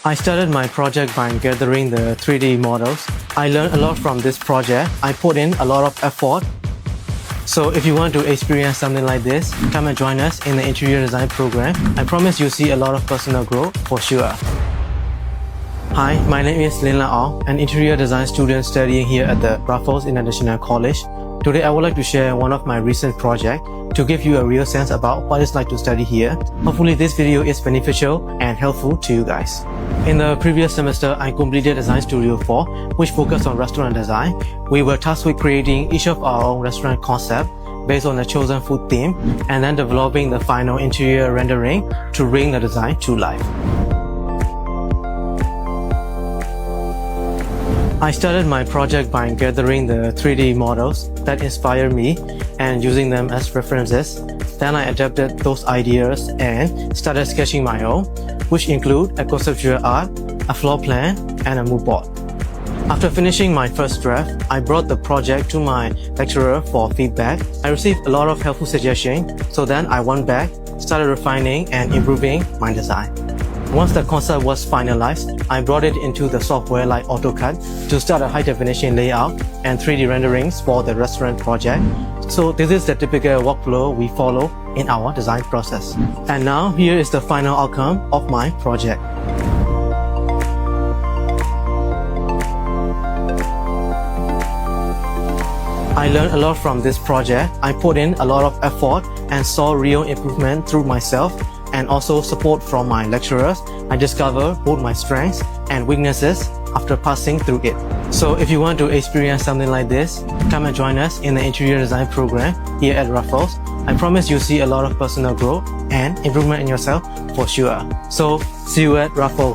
I started my project by gathering the 3D models. I learned a lot from this project. I put in a lot of effort. So if you want to experience something like this, come and join us in the interior design program. I promise you'll see a lot of personal growth for sure. Hi, my name is Lin Lett Aung, an interior design student studying here at the Raffles International College. Today I would like to share one of my recent projects to give you a real sense about what it's like to study here. Hopefully this video is beneficial and helpful to you guys. In the previous semester, I completed Design Studio 4, which focused on restaurant design. We were tasked with creating each of our own restaurant concept based on a chosen food theme and then developing the final interior rendering to bring the design to life. I started my project by gathering the 3D models that inspired me and using them as references. Then I adapted those ideas and started sketching my own, which include a conceptual art, a floor plan, and a mood board. After finishing my first draft, I brought the project to my lecturer for feedback. I received a lot of helpful suggestions, so then I went back, started refining and improving my design. Once the concept was finalized, I brought it into the software like AutoCAD to start a high-definition layout and 3D renderings for the restaurant project. So this is the typical workflow we follow in our design process. And now here is the final outcome of my project. I learned a lot from this project. I put in a lot of effort and saw real improvement through myself and also support from my lecturers. I discovered both my strengths and weaknesses after passing through it. So if you want to experience something like this, come and join us in the interior design program here at Raffles. I promise you'll see a lot of personal growth and improvement in yourself for sure. So see you at Raffles.